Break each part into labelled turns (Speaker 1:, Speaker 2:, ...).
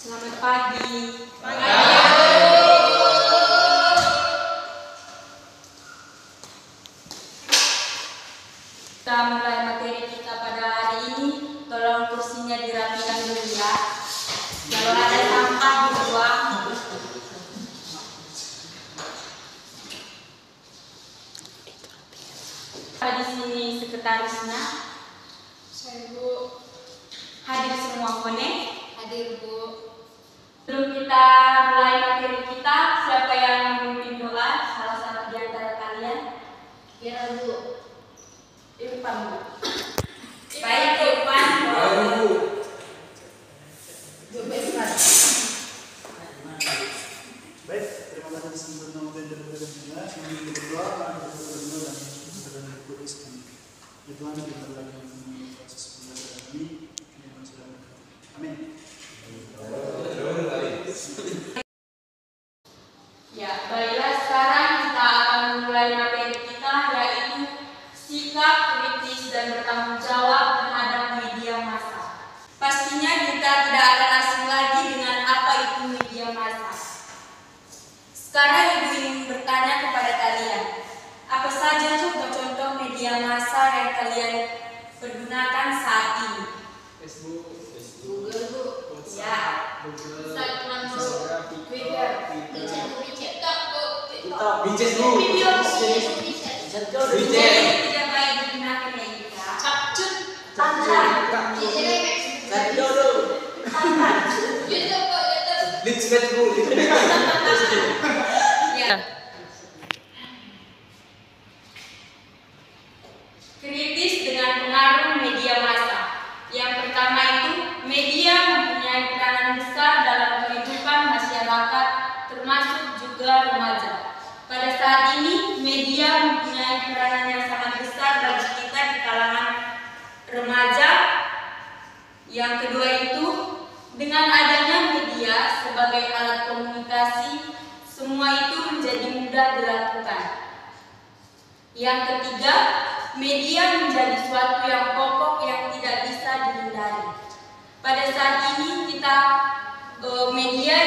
Speaker 1: Selamat pagi. Kita mulai materi kita pada hari ini. Tolong kursinya dirapikan dulu ya. Kalau ada sampah dibuang. Di sini sekretarisnya.
Speaker 2: Saya Bu.
Speaker 1: Hadir semua konek?
Speaker 2: Hadir Bu.
Speaker 1: Sebelum kita mulai materi kita, siapa yang memimpin doa? Salah satu di antara kalian?
Speaker 2: Ya Bu.
Speaker 1: Irfan Bu. Baik Irfan.
Speaker 3: Baik, terima kasih sebelum berdoa, sebelum berdoa dan berdoa Tuhan diberkati dengan proses pembelajaran ini. Amin.
Speaker 1: Ya, baiklah sekarang kita akan mulai materi kita, yaitu sikap kritis dan bertanggung jawab terhadap media massa. Pastinya kita tidak akan asing lagi dengan apa itu media massa. Sekarang Ibu ingin bertanya kepada kalian, apa saja contoh-contoh media massa yang kalian pergunakan saat ini?
Speaker 3: Facebook,
Speaker 2: Google Bu.
Speaker 1: Ya,
Speaker 2: Instagram Bu.
Speaker 1: Twitter,
Speaker 2: TikTok Bu.
Speaker 3: Bices Bu.
Speaker 1: video
Speaker 3: Bices.
Speaker 1: tidak baik digunakan ya kita.
Speaker 2: Capcut. YouTube Bu.
Speaker 3: Litzmet Bu.
Speaker 1: Ya. Kritis dengan pengaruh media massa. Yang pertama itu, media mempunyai peranan besar dalam kehidupan masyarakat, termasuk juga remaja. Pada saat ini, media mempunyai peranan yang sangat besar bagi kita di kalangan remaja. Yang kedua itu, dengan adanya media sebagai alat komunikasi, semua itu menjadi mudah dilakukan. Yang ketiga, media menjadi suatu yang pokok yang tidak bisa dihindari. Pada saat ini media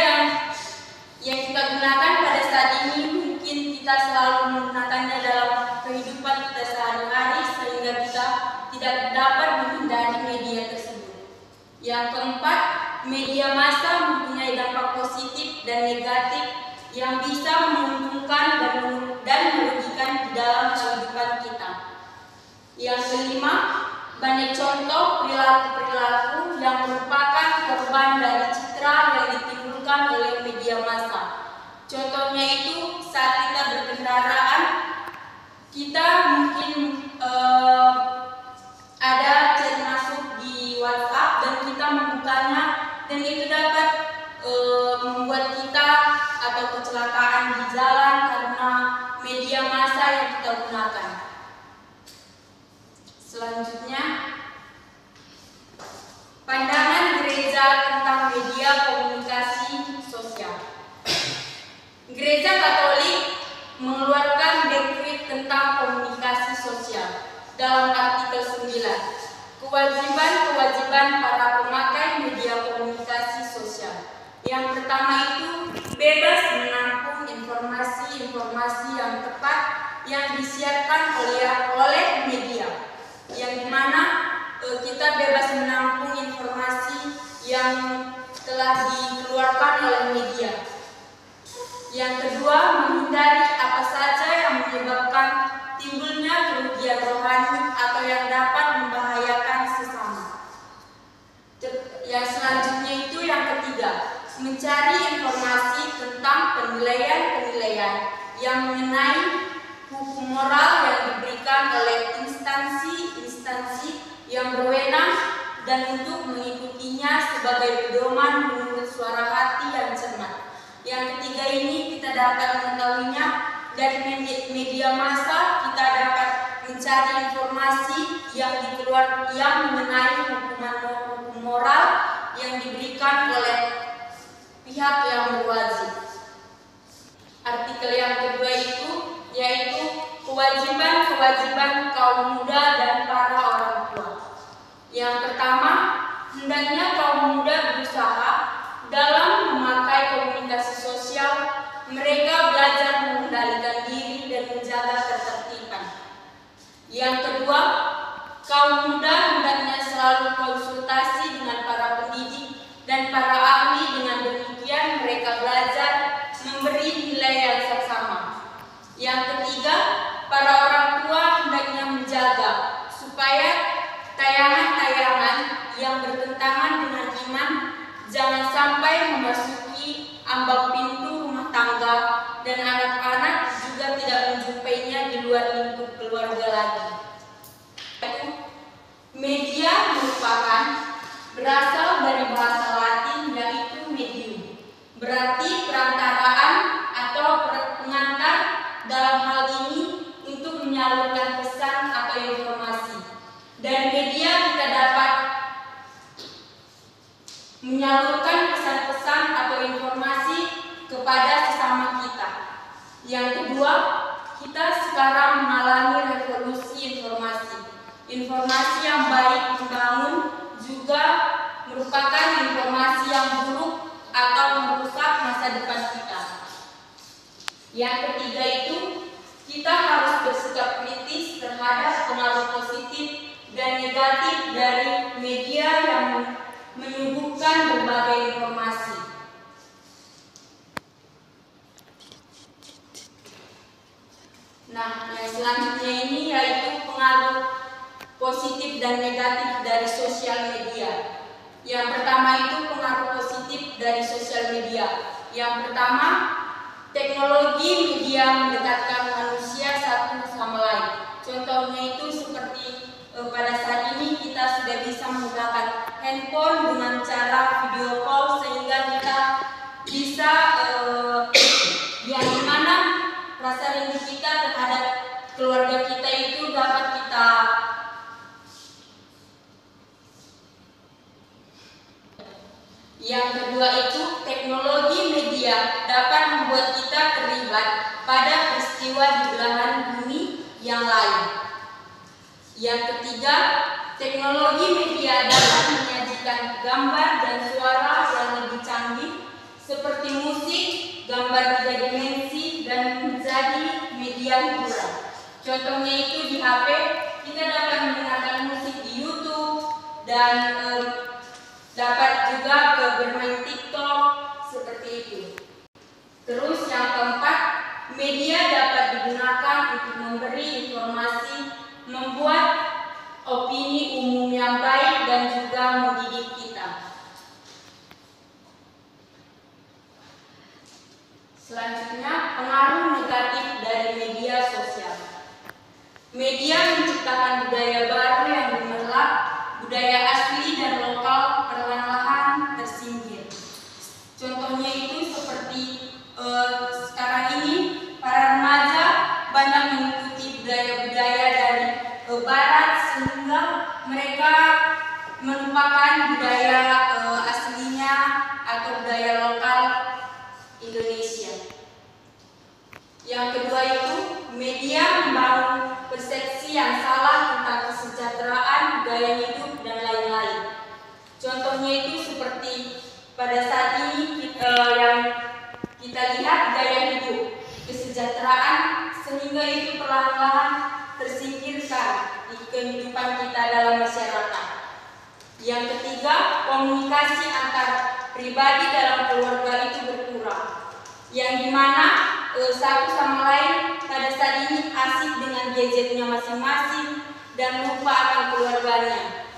Speaker 1: yang kita gunakan pada saat ini mungkin kita selalu menggunakannya dalam kehidupan kita sehari-hari sehingga kita tidak dapat menghindari media tersebut. Yang keempat, media massa mempunyai dampak positif dan negatif yang bisa menguntungkan dan merugikan di dalam kehidupan kita. Yang kelima, banyak contoh perilaku-perilaku yang merupakan korban dari citra yang ditimbulkan oleh media massa. Contohnya itu saat kita berkendaraan, kita mungkin ada chat masuk di WhatsApp dan kita membukanya, dan itu dapat membuat kita atau kecelakaan di jalan karena media massa yang kita gunakan. Selanjutnya, pandangan gereja tentang media komunikasi sosial. Gereja Katolik mengeluarkan dekret tentang komunikasi sosial dalam artikel 9. Kewajiban-kewajiban para pemakai media komunikasi sosial. Yang pertama itu bebas menampung informasi-informasi yang tepat yang disiarkan oleh media. Yang dimana kita bebas menampung informasi yang telah dikeluarkan oleh media. Yang kedua, menghindari apa saja yang menyebabkan timbulnya kerugian rohani atau yang dapat membahayakan sesama. Yang selanjutnya itu yang ketiga, mencari informasi tentang penilaian-penilaian yang mengenai hukum moral yang diberikan oleh instansi-instansi yang berwenang dan untuk mengikutinya sebagai pedoman menurut suara hati yang cermat. Yang ketiga ini kita dapat mengetahuinya dari media massa. Kita dapat mencari informasi yang mengenai hukum moral yang diberikan oleh pihak yang berwajib. Artikel yang kedua itu yaitu kewajiban-kewajiban kaum muda dan para orang tua. Yang pertama, hendaknya kaum muda berusaha dalam Kaum muda hendaknya selalu konsultasi dengan para pendidik dan para ahli, dengan demikian mereka belajar memberi nilai yang sama. Yang ketiga, para orang tua hendaknya menjaga supaya tayangan-tayangan yang bertentangan dengan iman jangan sampai memasuki ambang pintu rumah tangga, dan anak-anak juga tidak menjumpainya di luar lingkup keluarga lagi. Media merupakan berasal dari bahasa Latin yaitu medium, berarti perantaraan atau pengantar dalam hal ini untuk menyalurkan pesan atau informasi. Dan media kita dapat menyalurkan pesan-pesan atau informasi kepada sesama kita. Yang kedua, kita sekarang mengalami revolusi informasi. Informasi yang baik membangun juga merupakan informasi yang buruk atau merusak masa depan kita. Yang ketiga itu, kita harus bersikap kritis terhadap pengaruh positif dan negatif dari media yang menyuguhkan berbagai informasi. Nah, yang selanjutnya ini yaitu pengaruh positif dan negatif dari sosial media. Yang pertama itu pengaruh positif dari sosial media. Yang pertama, teknologi media mendekatkan manusia satu sama lain. Contohnya itu seperti pada saat ini kita sudah bisa menggunakan handphone dengan cara video call, sehingga kita bisa yang dimana rasa rindu kita terhadap keluarga kita itu dapat kita Yang kedua itu, teknologi media dapat membuat kita terlibat pada peristiwa di belahan bumi yang lain. Yang ketiga, teknologi media dapat menyajikan gambar dan suara yang lebih canggih seperti musik, gambar 3 dimensi, dan menjadi media hiburan. Contohnya itu di HP, kita dapat mendengarkan musik di YouTube dan dapat juga bermain TikTok seperti itu. Terus yang keempat, media dapat digunakan untuk memberi informasi, membuat opini umum yang baik, dan juga mendidik kita. Selanjutnya, pengaruh negatif dari media sosial. Media menciptakan budaya baru yang gemerlap, budaya asli dan lokal perlahan-lahan tersingkir. Contohnya itu seperti sekarang ini para remaja banyak mengikuti budaya-budaya dari barat, sehingga mereka melupakan budaya aslinya atau budaya lokal Indonesia. Yang kedua itu, media membangun persepsi yang salah tentang kesejahteraan, gaya hidup, dan lain-lain. Contohnya itu seperti pada saat ini yang kita lihat gaya hidup, kesejahteraan, sehingga itu perlahan-lahan tersingkirkan di kehidupan kita dalam masyarakat. Yang ketiga, komunikasi antar pribadi dalam keluarga itu berkurang, yang dimana satu sama lain pada saat ini asik dengan gadgetnya masing-masing dan lupa akan keluarganya.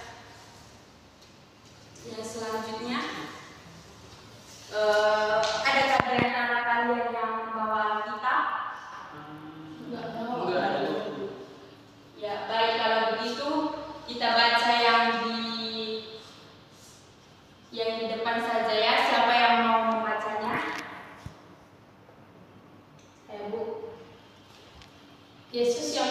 Speaker 1: Yang selanjutnya, adakah dari antara kalian yang membawa kita?
Speaker 3: Enggak.
Speaker 1: Ya, baik, kalau begitu kita baca yang di depan saja ya. Siapa yang mau membacanya? Bu.
Speaker 4: Yesus yang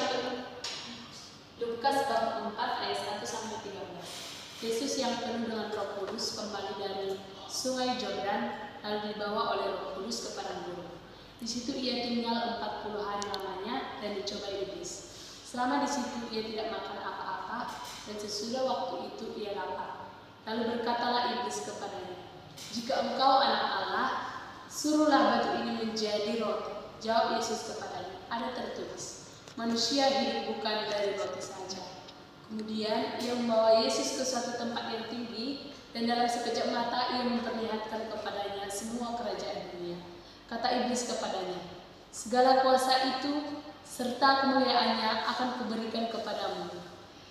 Speaker 4: Lukas bab 4 ayat 1 sampai 13. Yesus yang penuh dengan Roh Kudus kembali dari Sungai Yordan, lalu dibawa oleh Roh Kudus ke padang gurun. Di situ ia tinggal 40 hari lamanya dan dicobai iblis. Selama di situ ia tidak makan apa-apa, dan sesudah waktu itu ia lapar. Lalu berkatalah iblis kepadanya, "Jika engkau anak Allah, suruhlah batu ini menjadi roti." Jawab Yesus kepadanya, "Ada tertulis, manusia hidup bukan dari roti saja, Kemudian ia membawa Yesus ke suatu tempat yang tinggi, dan dalam sekejap mata ia memperlihatkan kepadanya semua kerajaan dunia. Kata iblis kepadanya, "Segala kuasa itu serta kemuliaannya akan kuberikan kepadamu,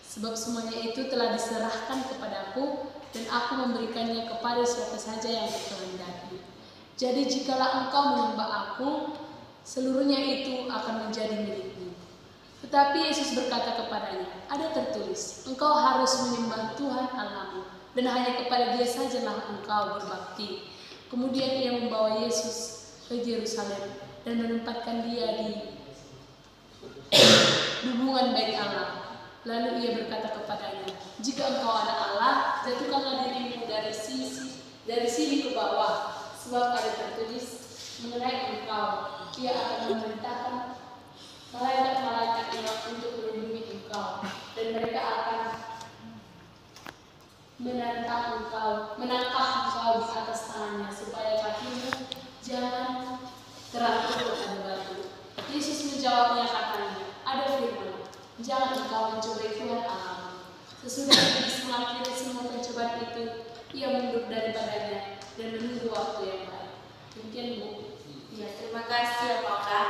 Speaker 4: sebab semuanya itu telah diserahkan kepadaku, dan aku memberikannya kepada siapa saja yang kukehendaki. Jadi jikalau engkau menyembah aku, seluruhnya itu akan menjadi milikmu." Tetapi Yesus berkata kepadanya, "Ada tertulis, engkau harus menyembah Tuhan Allahmu, dan hanya kepada Dia sajalah engkau berbakti." Kemudian ia membawa Yesus ke Yerusalem dan menempatkan Dia di hubungan bait Allah. Lalu ia berkata kepadanya, "Jika engkau anak Allah, jatuhkanlah dirimu dari sini ke bawah, sebab ada tertulis mengenai engkau, Ia akan memerintahkan malaikat-malaikatnya untuk melindungi engkau, dan mereka akan menangkap engkau di atas tangannya, supaya kakimu jangan terangkut pada batu." Yesus menjawabnya katanya, "Ada firman, jangan engkau mencobai Tuhan Allahmu." Sesudah iblis mengakhiri semua pencobaan itu, ia mundur daripadanya dan menunggu waktu yang baik. Demikian Bu.
Speaker 1: Ya, terima kasih ya Pak Kak.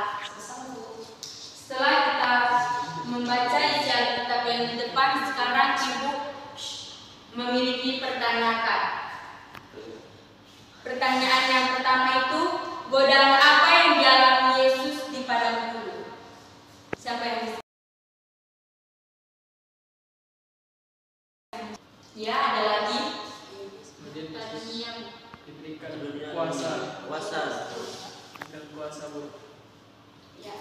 Speaker 1: Setelah kita membaca isi Alkitab yang di depan, sekarang Ibu memiliki pertanyaan. Pertanyaan yang pertama itu, godaan apa yang dialami Yesus di padang gurun? Siapa yang bisa? Ya, ada lagi.
Speaker 3: Diberikan kuasa dan kuasa Bu.
Speaker 1: Ya.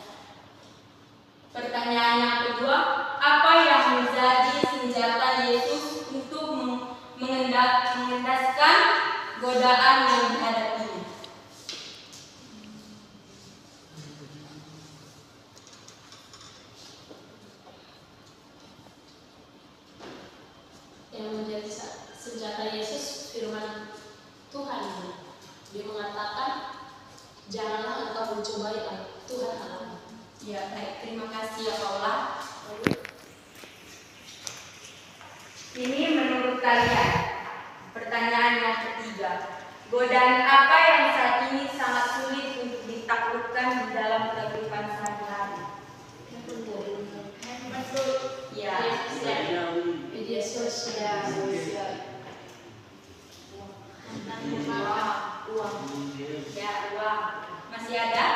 Speaker 1: Pertanyaan yang kedua, apa yang menjadi senjata Yesus untuk mengendaskan godaan yang dihadapinya?
Speaker 4: Yang menjadi senjata Yesus firman Tuhan. Dia mengatakan, "Janganlah engkau mencobai Tuhan Allahmu."
Speaker 1: Ya, baik. Terima kasih ya Paula. Ini menurut kalian, pertanyaan yang ketiga, godaan apa yang saat ini sangat sulit untuk ditaklukkan di dalam kehidupan sehari-hari? Ya,
Speaker 4: Media sosial.
Speaker 1: uang. Ya, uang. Masih ada?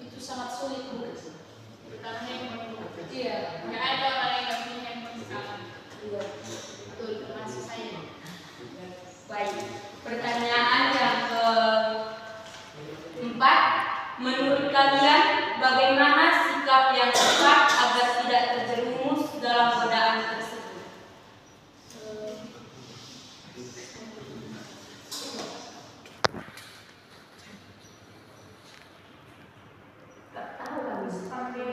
Speaker 4: Itu sangat sulit Bu.
Speaker 2: Karena handphone.
Speaker 4: Iya.
Speaker 2: Nggak ada orang yang nggak punya handphone sekarang.
Speaker 4: Iya.
Speaker 2: Betul, termasuk saya.
Speaker 1: Baik. Pertanyaan yang keempat, menurut kalian bagaimana sikap yang tepat agar tidak terjerumus dalam godaan tersebut? Tak tahu kami sampai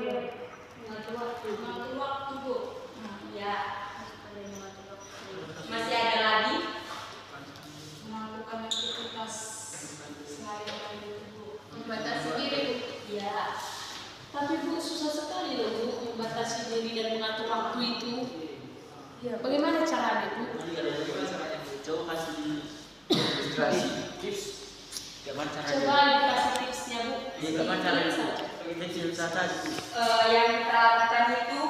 Speaker 2: Mengatur waktu Bu.
Speaker 1: ya. Masih ada lagi?
Speaker 2: Melakukan aktivitas sehari-hari Bu.
Speaker 4: Membatasi diri Bu.
Speaker 1: Ya.
Speaker 4: Tapi Bu, susah sekali loh Bu membatasi diri dan mengatur waktu itu. Ya, bagaimana caranya Bu?
Speaker 5: Coba kasih inspirasi tips. Gimana caranya?
Speaker 4: Coba dikasih tipsnya Bu.
Speaker 5: Gimana caranya? Kecil saja.
Speaker 1: Yang kita lakukan itu,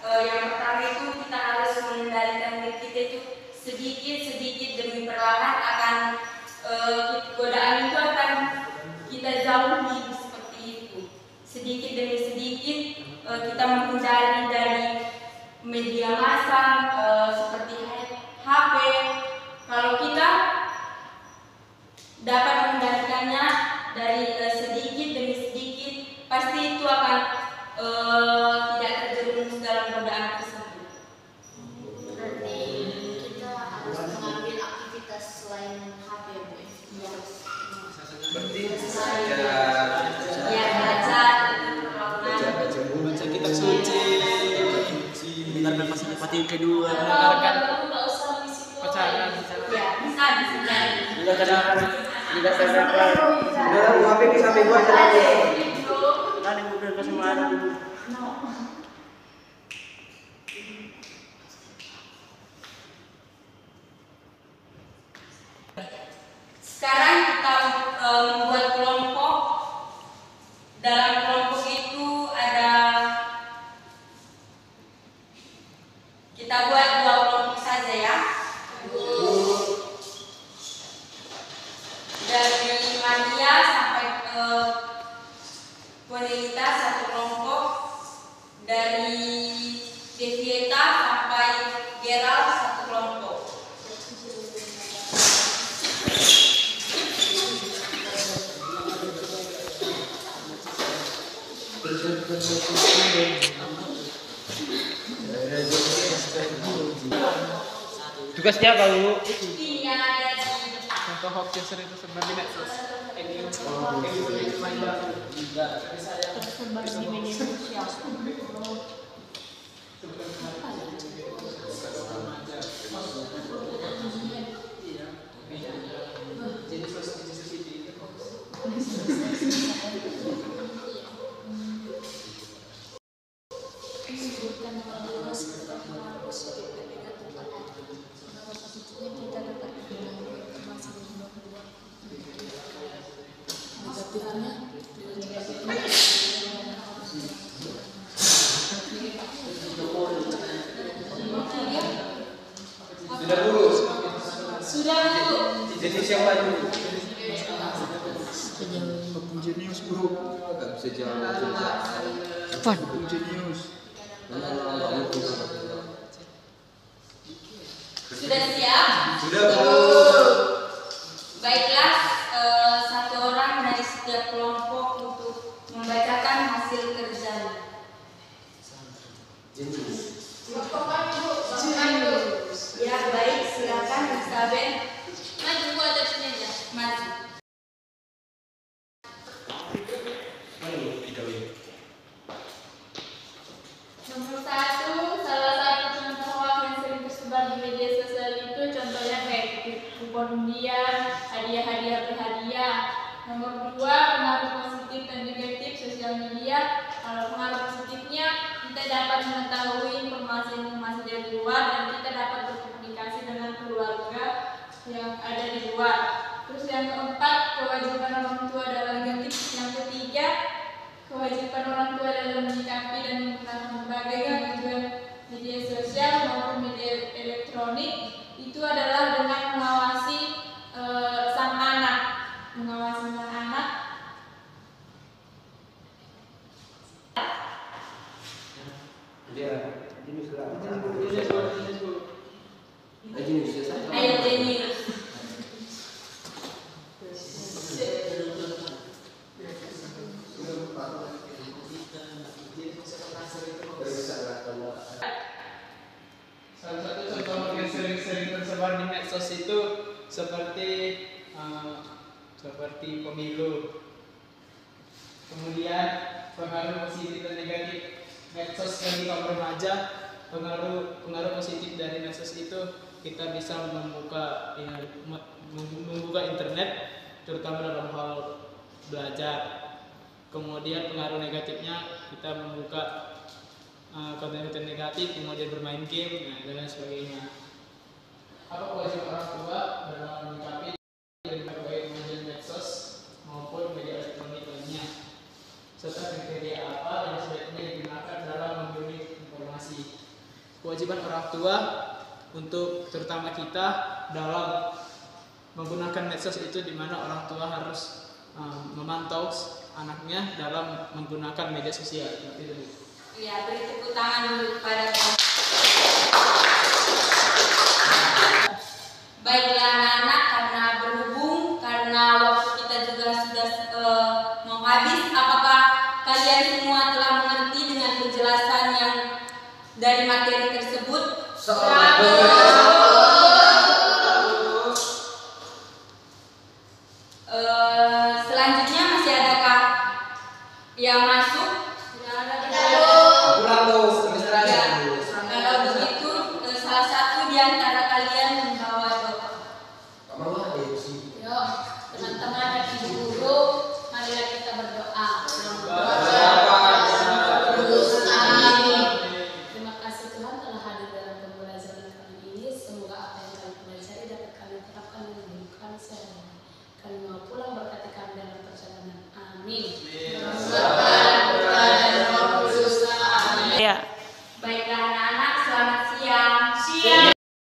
Speaker 1: yang pertama itu kita harus mengendalikan diri kita itu sedikit demi perlahan akan godaan itu akan kita jauhi seperti itu. Sedikit demi sedikit kita menghindari dari media massa seperti HP. Kalau kita dapat mengendalikannya dari sedikit demi sedikit, pasti itu akan tidak terjerumus dalam godaan tersebut.
Speaker 2: Berarti kita harus mengambil aktivitas selain HP Bu.
Speaker 5: Berarti
Speaker 1: Ya, belajar itu melakukan
Speaker 5: baca kitab suci, mendengarkan pasal yang kedua,
Speaker 4: Kalau nggak usah mengisi
Speaker 3: Pacaran.
Speaker 1: ya bisa disini.
Speaker 5: tidak terdapat.
Speaker 6: Udah gua HP di samping gua jalan.
Speaker 5: Nanti bukan kesemuanya. Tugasnya apa, Bu?
Speaker 1: Ini yang ada di depan.
Speaker 3: Contoh hoax yang sering tersebar di medsos.
Speaker 4: Tersebar di media sosial.
Speaker 2: Sebutkan hal sekitar pengaruh positif dan negatif pengaruh positifnya kita dapat menggunakan informasi dari luar. Negatifnya
Speaker 1: Sudah, Bu.
Speaker 6: Jadi siapa itu?
Speaker 3: Jenius bro.
Speaker 6: Gak bisa jawab.
Speaker 3: Jenius.
Speaker 1: Sudah siap?
Speaker 6: Sudah, Bu.
Speaker 1: Baiklah, satu orang dari setiap kelompok untuk membacakan hasil kerjanya. Ya, baik, silakan Elizabeth. Maju Bu, atas sini aja. Maju. Nomor satu, salah satu contoh hoax yang sering tersebar di media sosial itu contohnya kayak kupon undian, hadiah-hadiah berhadiah. Nomor dua, pengaruh positif dan negatif sosial media. Kalau pengaruh positifnya, kita dapat mengetahui informasi-informasi dari luar dan kita dapat berkomunikasi dengan keluarga yang ada di luar. Terus yang keempat, kewajiban orang tua adalah negatif. Yang ketiga, kewajiban orang tua dalam menyikapi dan menggunakan berbagai gangguan media sosial maupun media elektronik itu adalah dengan mengawasi sang anak,
Speaker 6: Dia jenis lah.
Speaker 1: Ayo Jenius.
Speaker 3: Salah satu contoh yang sering tersebar di medsos itu seperti pemilu. Kemudian pengaruh positif dan negatif medsos bagi kaum remaja. Pengaruh positif dari medsos itu kita bisa membuka internet, terutama dalam hal belajar. Kemudian pengaruh negatifnya kita membuka konten-konten negatif, kemudian bermain game, dan lain sebagainya. Apa kewajiban orang tua dalam menyikapi baik media medsos maupun media elektronik lainnya? Serta kriteria apa yang sebaiknya digunakan dalam memilih informasi? Kewajiban orang tua untuk terutama kita dalam menggunakan medsos itu, di mana orang tua harus memantau anaknya dalam menggunakan media sosial. Seperti itu.
Speaker 1: Ya, beri tepuk tangan dulu kepada baiklah anak-anak, karena waktu kita juga sudah mau habis. Apakah kalian semua telah mengerti dengan penjelasan yang dari materi tersebut? Selanjutnya masih adakah yang masuk? Kalau begitu, salah satu di antara kalian membawa doa.
Speaker 4: Yuk, teman-teman dan ibu guru, marilah kita berdoa. Terima kasih Tuhan telah hadir dalam pembelajaran kali ini. Semoga apa yang kami pelajari dapat kami terapkan dalam hidup kami sehari-hari. Kami mau pulang berkati kami dalam perjalanan. Amin.